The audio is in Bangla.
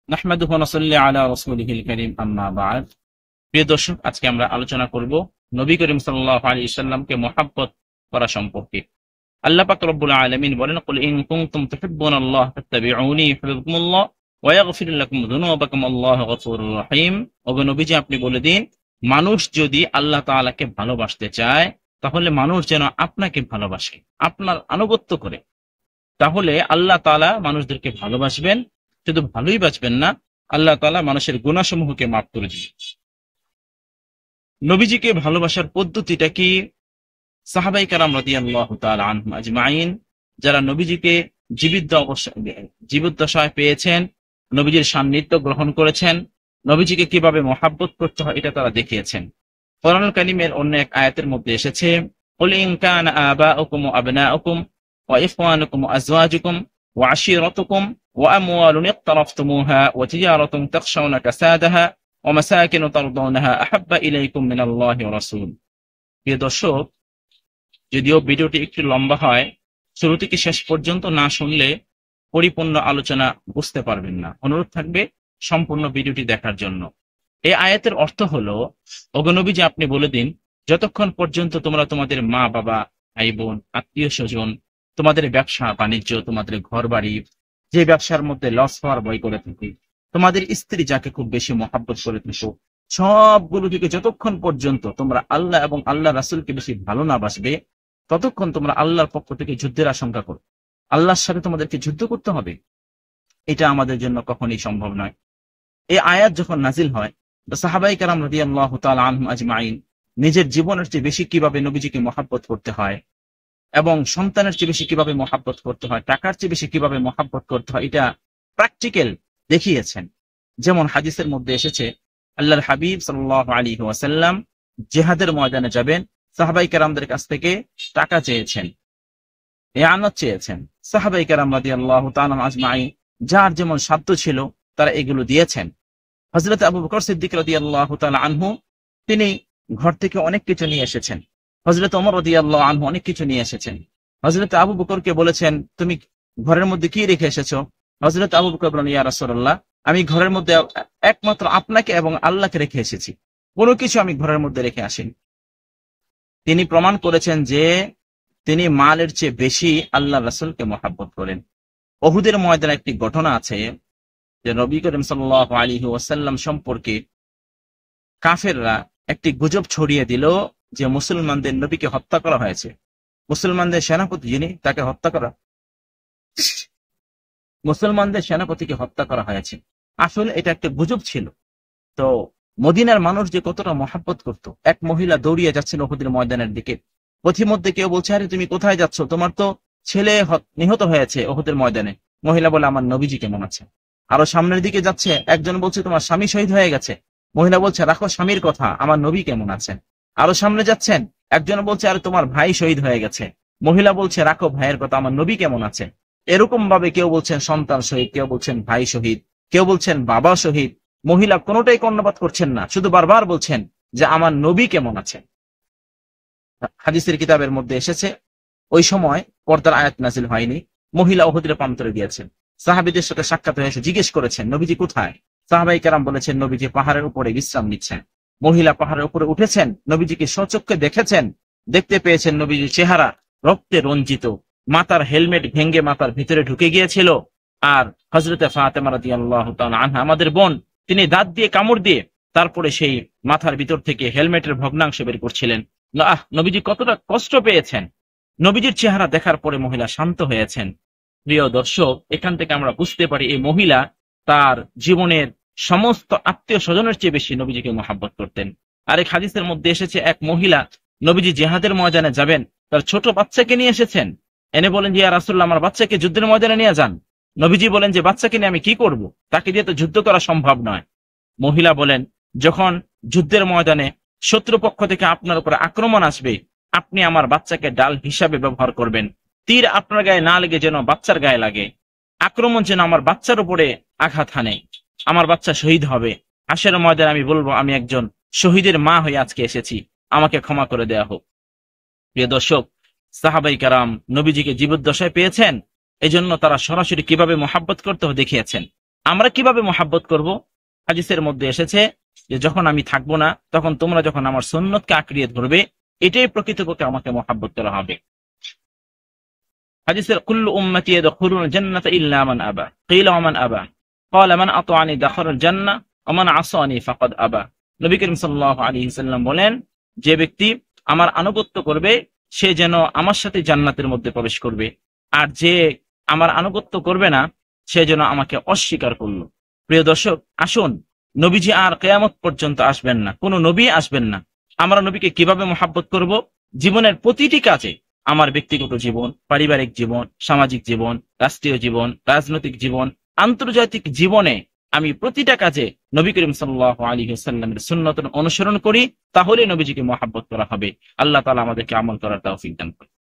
নাহমাদুহু ওয়া নুসাল্লি আলা রাসূলিহিল কারীম, আম্মা বা'দ। প্রিয় দর্শক, আজকে আমরা আলোচনা করব নবী করিম সাল্লাল্লাহু আলাইহি ওয়াসাল্লামকে মহব্বত করা সম্পর্কে। আল্লাহ পাক রব্বুল আলামিন বলেন, কুল ইন কুনতুম তুহিব্বুনাল্লাহ ফাত্তাবিউনি ইউহিব্বুকুমুল্লাহ ওয়া ইয়াগফির লাকুম যুনুবাকুম আল্লাহু গফুরুর রহিম। ওগো নবীজি, আপনি বলে দিন, মানুষ যদি আল্লাহ তাআলাকে ভালোবাসতে চায় তাহলে মানুষ যেন আপনাকে ভালোবাসে, আপনার আনুগত্য করে। তাহলে আল্লাহ তাআলা মানুষদেরকে ভালোবাসবেন, শুধু ভালোই বাসবেন না, আল্লাহ তাআলা মানুষের গুনাহসমূহকে মাফ করে দিবেন। নবীজিকে ভালোবাসার পদ্ধতিটা কি? সাহাবায়ে কেরাম রাদিয়াল্লাহু তাআলা আনহুম আজমাইন, যারা নবীজিকে জীবদ্দশায় পেয়েছেন, নবীজির সান্নিধ্য গ্রহণ করেছেন, নবীজিকে কিভাবে মহাব্বত করতে হয় এটা তারা দেখিয়েছেন। কোরআনুল কারীমের অন্য এক আয়াতের মধ্যে এসেছে, কুল ইন কানা আবাউকুম ওয়া আবনাউকুম ওয়া ইখওয়ানুকুম ওয়া আজওয়াজুকুম ওয়া আশীরাতুকুম ওয়া আমওয়ালুন ইকতারাফতুমুহা ওয়া তিজারাতুন তাখশাউনা কাসাদাহা ওয়া মাসাকিন তারদাউনাহা আহাব্বা ইলাইকুম মিনাল্লাহি ওয়া রাসূল। প্রিয় দর্শক, যদিও ভিডিওটি একটু লম্বা হয়, শুরু থেকে শেষ পর্যন্ত না শুনলে পরিপূর্ণ আলোচনা বুঝতে পারবেন না। অনুরোধ থাকবে সম্পূর্ণ ভিডিওটি দেখার জন্য। এই আয়াতের অর্থ হলো, ওগো নবীজি, আপনি বলে দিন, যতক্ষণ পর্যন্ত তোমরা তোমাদের মা বাবা, ভাই বোন, আত্মীয় স্বজন, তোমাদের ব্যবসা বাণিজ্য, তোমাদের ঘর বাড়ি, যে ব্যবসার মধ্যে লস হওয়ার ভয় করে থাকি, তোমাদের স্ত্রী যাকে খুব বেশি মহাব্বত করে থাকো, সবগুলো থেকে যতক্ষণ পর্যন্ত তোমরা আল্লাহ এবং আল্লাহ রাসূলকে বেশি ভালো না বাসবে, ততক্ষণ তোমরা আল্লাহর পক্ষ থেকে যুদ্ধের আশঙ্কা করো। আল্লাহর সাথে তোমাদেরকে যুদ্ধ করতে হবে, এটা আমাদের জন্য কখনোই সম্ভব নয়। এই আয়াত যখন নাজিল হয়, সাহাবায়ে কেরাম রাদিয়াল্লাহু তাআলা আনহুম আজমাইন নিজের জীবনের চেয়ে বেশি কিভাবে নবীজিকে মহাব্বত করতে হয় এবং সন্তানের চেয়ে বেশি কিভাবে মহাব্বত করতে হয়, টাকার চেয়ে বেশি কিভাবে মহাব্বত করতে হয়, এটা প্র্যাকটিক্যাল দেখিয়েছেন। যেমন হাদিসের মধ্যে এসেছে, আল্লাহর হাবিব সাল্লাল্লাহু আলাইহি ওয়াসাল্লাম জিহাদের ময়দানে যাবেন, সাহাবায়ে কেরামদের কাছ থেকে টাকা চেয়েছেন, ইআনাত চেয়েছেন। সাহাবায়ে কেরাম রাদিয়াল্লাহু তাআলা আজমাইন যার যেমন সাধ্য ছিল তারা এগুলো দিয়েছেন। হযরত আবু বকর সিদ্দিক রাদিয়াল্লাহু তাআলা আনহু, তিনি ঘর থেকে অনেক কিছু নিয়ে এসেছেন। হযরত ওমর রাদিয়াল্লাহু আনহু অনেক কিছু নিয়ে এসেছেন। হযরত আবু বকরকে বলেছেন, তুমি ঘরের মধ্যে কি রেখে এসেছো? হযরত আবু বকর বলেন, ইয়া রাসূলুল্লাহ, আমি ঘরের মধ্যে একমাত্র আপনাকে এবং আল্লাহকে রেখে এসেছি, কোনো কিছু আমি ঘরের মধ্যে রেখে আসিনি। তিনি প্রমাণ করেছেন যে তিনি মালের চেয়ে বেশি আল্লাহ রাসূলকে মহব্বত করেন। উহুদের ময়দানে একটি ঘটনা আছে যে নবী করিম সাল্লাল্লাহু আলাইহি ওয়াসাল্লাম সম্পর্কে কাফেররা একটি গুজব ছড়িয়ে দিল যে মুসলমানদের নবীকে হত্যা করা হয়েছে, মুসলমানদের সেনাপতি যিনি, তাকে হত্যা করা, মুসলমানদের সেনাপতিকে হত্যা করা হয়েছে। আসলে এটা একটা গুজব ছিল। তো মদিনার মানুষ যে কতটা মহব্বত করত, এক মহিলা দৌড়িয়ে যাচ্ছিল উহুদের ময়দানের দিকে। পথিমধ্যে কেউ বলছে, আরে তুমি কোথায় যাচ্ছ? তোমার তো ছেলে নিহত হয়েছে উহুদের ময়দানে। মহিলা বলে, আমার নবীজি কেমন আছে? আরো সামনের দিকে যাচ্ছে, একজন বলছে, তোমার স্বামী শহীদ হয়ে গেছে। মহিলা বলছে, রাখো স্বামীর কথা, আমার নবী কেমন আছেন? আরো সামনে যাচ্ছেন, একজন বলছে, আরে তোমার ভাই শহীদ হয়ে গেছে। মহিলা বলছে, রাখো ভাইয়ের কথা, আমার নবী কেমন আছে? এরকম ভাবে কেউ বলছেন সন্তান শহীদ, কেউ বলছেন ভাই শহীদ, কেউ বলছেন বাবা শহীদ। মহিলা কোনোটাই কর্ণপাত করছেন না, শুধু বারবার বলছেন যে আমার নবী কেমন আছে। হাদিসের কিতাবের মধ্যে এসেছে, ওই সময় পর্দার আয়াত নাজিল হয়নি। মহিলা উহুদের প্রান্তরে গিয়েছেন, সাহাবীদের সাথে সাক্ষাৎ হয়ে এসে জিজ্ঞেস করেছেন, নবীজি কোথায়? সাহাবায়ে কেরাম বলেছেন, নবীজি পাহাড়ের উপরে বিশ্রাম নিচ্ছেন। মহিলা পাহাড়ের উপরে উঠেছেন, নবীজিকে স্বচক্ষে দেখেছেন, দেখতে পেয়েছেন নবীজির চেহারা রক্তে রঞ্জিত, মাথার হেলমেট ভেঙে মাথার ভিতরে ঢুকে গিয়েছিল। আর হযরতে ফাতেমা রাদিয়াল্লাহু তাআলা আনহা, আমাদের বোন, তিনি দাঁত দিয়ে কামড় দিয়ে তারপরে সেই মাথার ভিতর থেকে হেলমেটের ভগ্নাংশ বের করছিলেন। নবীজি কতটা কষ্ট পেয়েছেন। নবীজির চেহারা দেখার পরে মহিলা শান্ত হয়েছেন। প্রিয় দর্শক, এখান থেকে আমরা বুঝতে পারি এই মহিলা তার জীবনের সমস্ত আত্মীয় স্বজনের চেয়ে বেশি নবীজিকে মহব্বত করতেন। আর এক হাদিসের মধ্যে এসেছে, এক মহিলা নবীজি জিহাদের ময়দানে যাবেন, তার ছোট বাচ্চাকে নিয়ে এসেছেন। এনে বলেন যে, ইয়া রাসূলুল্লাহ, আমার বাচ্চাকে যুদ্ধের ময়দানে নিয়ে যান। নবীজি বলেন যে, বাচ্চাকে নিয়ে আমি কি করব? তাকে দিয়ে তো যুদ্ধ করা সম্ভব নয়। মহিলা বলেন, যখন যুদ্ধের ময়দানে শত্রুপক্ষ থেকে আপনার উপরে আক্রমণ আসবে, আপনি আমার বাচ্চাকে ডাল হিসাবে ব্যবহার করবেন। তীর আপনার গায়ে না লেগে যেন বাচ্চার গায়ে লাগে, আক্রমণ যেন আমার বাচ্চার উপরে আঘাত হানে, আমার বাচ্চা শহীদ হবে। হাসরের ময়দানে আমি বলবো, আমি একজন শহীদের মা হয়ে আজকে এসেছি, আমাকে ক্ষমা করে দেয়া হোক। প্রিয় দর্শক, সাহাবায়ে কেরাম নবীজিকে জীবদ্দশায় পেয়েছেন, এজন্য তারা সরাসরি কিভাবে মহব্বত করতে দেখিয়েছেন। আমরা কিভাবে মহাব্বত করব? হাদিসের মধ্যে এসেছে যে যখন আমি থাকবো না, তখন তোমরা যখন আমার সুন্নতকে আঁকড়িয়ে ধরবে, এটাই প্রকৃতপক্ষে আমাকে মহাব্বত করা হবে। হাদিসের কুল্লু উম্মতি ইয়াদখুলুল জান্নাতা ইল্লা মান আবা, কিলা ওয়া মান আবা, ক্বালা মান আতাআনি দাখালাল জান্নাহ ওয়া মান আসানি ফাকাদ আবা। নবী করিম সাল্লাল্লাহু আলাইহি ওয়াসাল্লাম বলেন, যে ব্যক্তি আমার আনুগত্য করবে সে যেন আমার সাথে জান্নাতের মধ্যে প্রবেশ করবে, আর যে আমার আনুগত্য করবে না সে যেন আমাকে অস্বীকার করলো। প্রিয় দর্শক, আসুন, নবীজি আর কিয়ামত পর্যন্ত আসবেন না, কোনো নবী আসবেন না। আমরা নবীকে কিভাবে মহাব্বত করব? জীবনের প্রতিটি কাজে, আমার ব্যক্তিগত জীবন, পারিবারিক জীবন, সামাজিক জীবন, রাষ্ট্রীয় জীবন, রাজনৈতিক জীবন, আন্তর্জাতিক জীবনে আমি প্রতিটা কাজে নবী করিম সাল্লাল্লাহু আলাইহি ওয়াসাল্লামের সুন্নাত অনুসরণ করি, তাহলে নবীজিকে মহাব্বত করা হবে। আল্লাহ তাআলা আমাদেরকে আমল করার তৌফিক দান করুন।